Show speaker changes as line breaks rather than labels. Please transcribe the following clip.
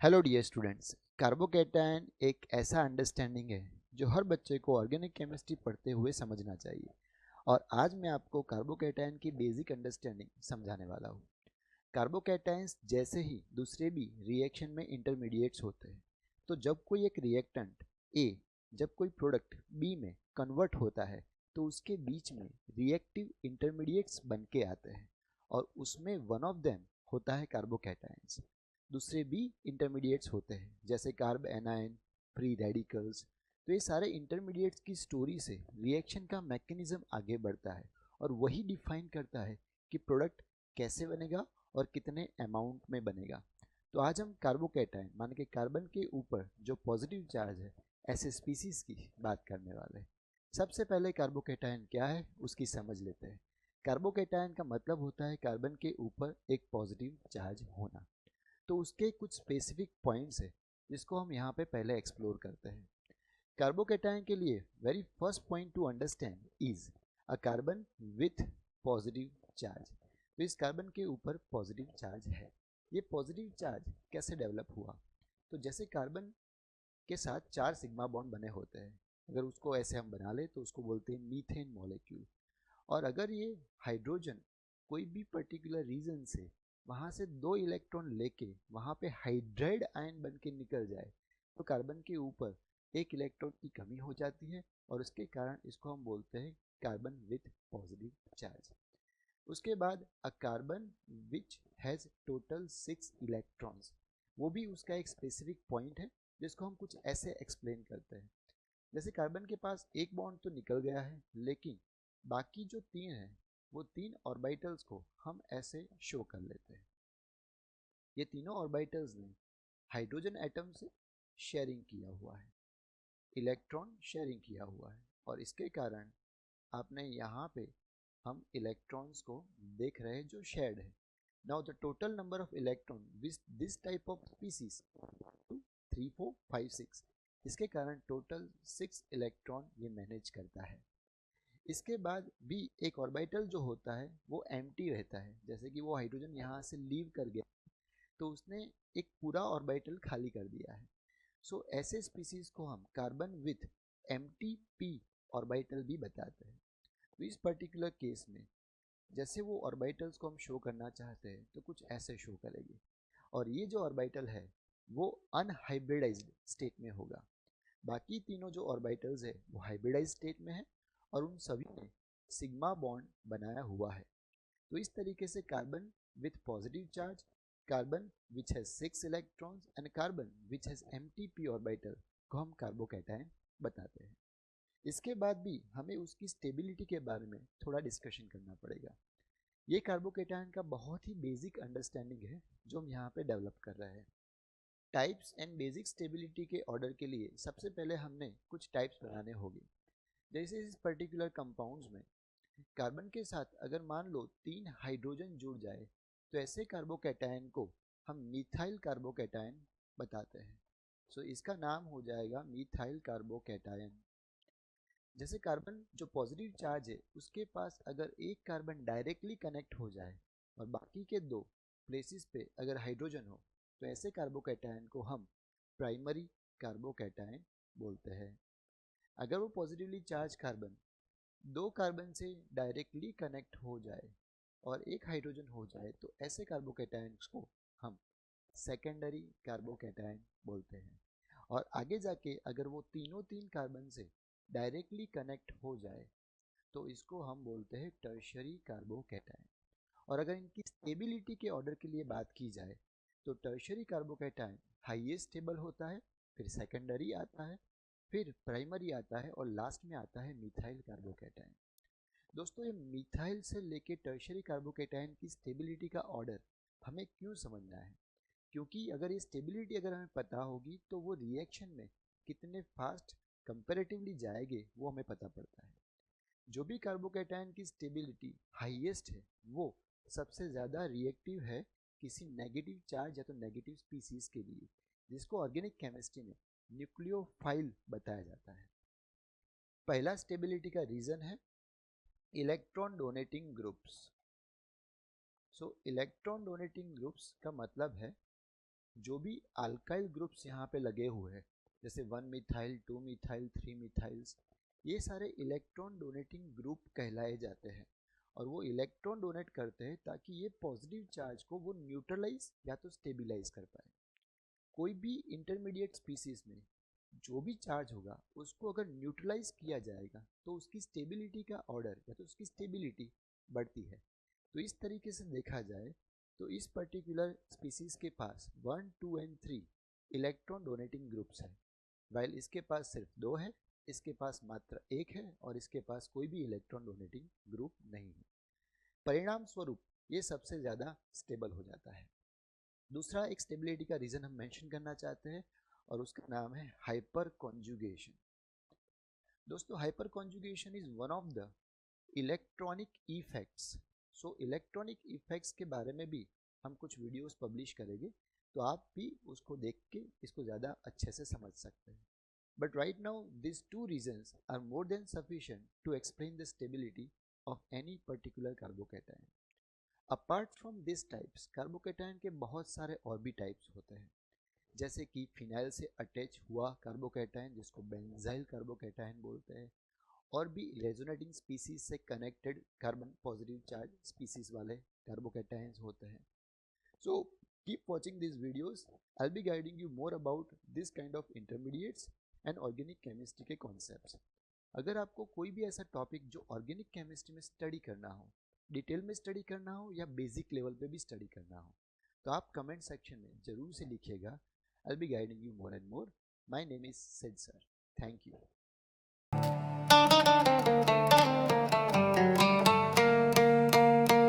Hello dear students. Carbocation एक ऐसा understanding है जो हर बच्चे को ऑर्गेनिक केमिस्ट्री पढ़ते हुए समझना चाहिए। और आज मैं आपको कार्बोकैटायन की बेसिक अंडरस्टैंडिंग समझाने वाला हूँ। कार्बोकैटायंस जैसे ही दूसरे भी रिएक्शन में इंटरमीडिएट्स होते हैं। तो जब कोई एक रिएक्टेंट ए जब कोई प्रोडक्ट बी में कन्वर्ट होता है तो उसके बीच में रिएक्टिव इंटरमीडिएट्स बन के आते हैं और उसमें वन ऑफ देम होता है कार्बोकैटायंस। दूसरे भी इंटरमीडिएट्स होते हैं जैसे कार्ब एनायन, फ्री रेडिकल्स। तो ये सारे इंटरमीडिएट्स की स्टोरी से रिएक्शन का मैकेनिज्म आगे बढ़ता है और वही डिफाइन करता है कि प्रोडक्ट कैसे बनेगा और कितने अमाउंट में बनेगा। तो आज हम कार्बोकैटायन मान के कार्बन के ऊपर जो पॉजिटिव चार्ज है ऐसे स्पीसीज की बात करने वाले हैं। सबसे पहले कार्बोकैटायन क्या है उसकी समझ लेते हैं। कार्बोकैटायन का मतलब होता है कार्बन के ऊपर एक पॉजिटिव चार्ज होना। तो उसके कुछ स्पेसिफिक पॉइंट्स है जिसको हम यहाँ पे पहले एक्सप्लोर करते हैं। कार्बोकैटायन के लिए very first point two understand is a carbon with positive charge. तो इस कार्बन के ऊपर पॉजिटिव चार्ज है। ये पॉजिटिव चार्ज कैसे डेवलप हुआ? तो जैसे कार्बन के साथ 4 सिग्मा बॉन्ड बने होते हैं। अगर उसको ऐसे हम बना ले तो उसको बोलते हैं मीथेन मॉलिक्यूल। और अगर ये हाइड्रोजन कोई भी पर्टिकुलर रीजन से वहाँ से 2 इलेक्ट्रॉन लेके वहाँ पे हाइड्राइड आयन बन के निकल जाए तो कार्बन के ऊपर एक इलेक्ट्रॉन की कमी हो जाती है और उसके कारण इसको हम बोलते हैं कार्बन विथ पॉजिटिव चार्ज। उसके बाद a carbon which has total 6 electrons, वो भी उसका एक स्पेसिफिक पॉइंट है जिसको हम कुछ ऐसे एक्सप्लेन करते हैं। जैसे कार्बन के पास एक बॉन्ड तो निकल गया है लेकिन बाकी जो 3 हैं वो 3 ऑर्बिटल्स को हम ऐसे शो कर लेते हैं। ये तीनों ऑर्बिटल्स ने हाइड्रोजन एटम से शेयरिंग किया हुआ है, इलेक्ट्रॉन शेयरिंग किया हुआ है और इसके कारण आपने यहाँ पे हम इलेक्ट्रॉन्स को देख रहे हैं जो शेयर्ड है। Now the total number of electron with this type of species 3 4 5 6, इसके कारण टोटल 6 इलेक्ट्रॉन ये मैनेज करता है। इसके बाद भी एक ऑर्बिटल जो होता है वो एम्प्टी रहता है। जैसे कि वो हाइड्रोजन यहाँ से लीव कर गया तो उसने एक पूरा ऑर्बिटल खाली कर दिया है। सो ऐसे स्पीसीज को हम carbon with empty P orbital भी बताते हैं। तो इस पर्टिकुलर केस में जैसे वो ऑर्बिटल्स को हम शो करना चाहते हैं तो कुछ ऐसे शो करेंगे और ये जो ऑर्बिटल है वो अनहाइब्रिडाइज्ड स्टेट में होगा। बाकी तीनों जो ऑर्बिटल्स है वो हाइब्रिडाइज स्टेट में है और उन सभी ने सिग्मा बॉन्ड बनाया हुआ है। तो इस तरीके से carbon with positive charge, carbon which has 6 electrons and carbon which has empty P orbital को हम कार्बोकैटायन बताते हैं। इसके बाद भी हमें उसकी स्टेबिलिटी के बारे में थोड़ा डिस्कशन करना पड़ेगा। ये कार्बोकैटायन का बहुत ही बेसिक अंडरस्टैंडिंग है जो हम यहाँ पे डेवलप कर रहे हैं। टाइप्स एंड बेसिक स्टेबिलिटी के ऑर्डर के लिए सबसे पहले हमने कुछ टाइप्स बनाने होंगे। जैसे इस पर्टिकुलर कंपाउंड्स में कार्बन के साथ अगर मान लो 3 हाइड्रोजन जुड़ जाए तो ऐसे कार्बोकैटायन को हम मिथाइल कार्बोकैटायन बताते हैं। सो इसका नाम हो जाएगा मिथाइल कार्बोकैटायन। जैसे कार्बन जो पॉजिटिव चार्ज है उसके पास अगर एक कार्बन डायरेक्टली कनेक्ट हो जाए और बाकी के 2 प्लेसेस पे अगर हाइड्रोजन हो तो ऐसे कार्बोकैटायन को हम प्राइमरी कार्बोकैटायन बोलते हैं। अगर वो पॉजिटिवली चार्ज कार्बन 2 कार्बन से डायरेक्टली कनेक्ट हो जाए और एक हाइड्रोजन हो जाए तो ऐसे कार्बोकैटायंस को हम सेकेंडरी कार्बोकैटायन बोलते हैं। और आगे जाके अगर वो तीनों 3 कार्बन से डायरेक्टली कनेक्ट हो जाए तो इसको हम बोलते हैं टर्शरी कार्बोकैटायन। और अगर इनकी स्टेबिलिटी के ऑर्डर के लिए बात की जाए तो टर्शरी कार्बोकैटायन हाईएस्ट स्टेबल होता है, फिर सेकेंडरी आता है, फिर प्राइमरी आता है और लास्ट में आता है मिथाइल कार्बोकैटायन। दोस्तों ये मिथाइल से लेके टर्शरी कार्बोकैटायन की स्टेबिलिटी का ऑर्डर हमें क्यों समझना है? क्योंकि अगर ये स्टेबिलिटी अगर हमें पता होगी तो वो रिएक्शन में कितने फास्ट कंपेरेटिवली जाएंगे वो हमें पता पड़ता है। जो भी कार्बोकैटायन की स्टेबिलिटी हाईएस्ट है वो सबसे ज़्यादा रिएक्टिव है किसी नेगेटिव चार्ज या तो नेगेटिव स्पीसीज के लिए, जिसको ऑर्गेनिक केमिस्ट्री में न्यूक्लियोफाइल बताया जाता है। पहला स्टेबिलिटी का रीजन है इलेक्ट्रॉन डोनेटिंग ग्रुप्स। सो इलेक्ट्रॉन डोनेटिंग ग्रुप्स का मतलब है जो भी अल्काइल ग्रुप्स यहाँ पे लगे हुए हैं, जैसे 1 मिथाइल, 2 मिथाइल, 3 मिथाइल्स, ये सारे इलेक्ट्रॉन डोनेटिंग ग्रुप कहलाए जाते हैं। और वो इलेक्ट्रॉन डोनेट करते हैं ताकि ये पॉजिटिव चार्ज को वो न्यूट्रलाइज या तो स्टेबिलाईज कर पाए। कोई भी इंटरमीडिएट स्पीसीज में जो भी चार्ज होगा उसको अगर न्यूट्रलाइज किया जाएगा तो उसकी स्टेबिलिटी का ऑर्डर या तो उसकी स्टेबिलिटी बढ़ती है। तो इस तरीके से देखा जाए तो इस पर्टिकुलर स्पीसीज के पास 1, 2 एंड 3 इलेक्ट्रॉन डोनेटिंग ग्रुप्स है, वाइल इसके पास सिर्फ 2 है, इसके पास मात्र 1 है और इसके पास कोई भी इलेक्ट्रॉन डोनेटिंग ग्रुप नहीं है। परिणाम स्वरूप ये सबसे ज़्यादा स्टेबल हो जाता है। दूसरा एक स्टेबिलिटी का रीज़न हम मेंशन करना चाहते हैं और उसका नाम है हाइपर कॉन्जुगेशन। दोस्तों, hyper conjugation is one of the electronic effects. So electronic effects के बारे में भी हम कुछ वीडियोस पब्लिश करेंगे, तो आप भी उसको देख के इसको ज़्यादा अच्छे से समझ सकते हैं। But right now, these two reasons are more than sufficient to explain the stability of any particular carbocation. Apart from these types, carbocation के बहुत सारे और भी टाइप्स होते हैं, जैसे कि फिनाइल से अटैच हुआ कार्बोकेटायन जिसको बेंजाइल कार्बोकेटायन बोलते हैं, और भी रेजोनेटिंग स्पीसीज से connected carbon positive charge species वाले कार्बोकेटायंस होते हैं। So keep watching these videos. I'll be guiding you more about this kind of intermediates and organic chemistry के कॉन्सेप्ट्स। अगर आपको कोई भी ऐसा टॉपिक जो ऑर्गेनिक केमिस्ट्री में स्टडी करना हो, डिटेल में स्टडी करना हो या बेसिक लेवल पे भी स्टडी करना हो, तो आप कमेंट सेक्शन में ज़रूर से लिखिएगा। I will be guiding you more and more. My name is Sid sir. Thank you.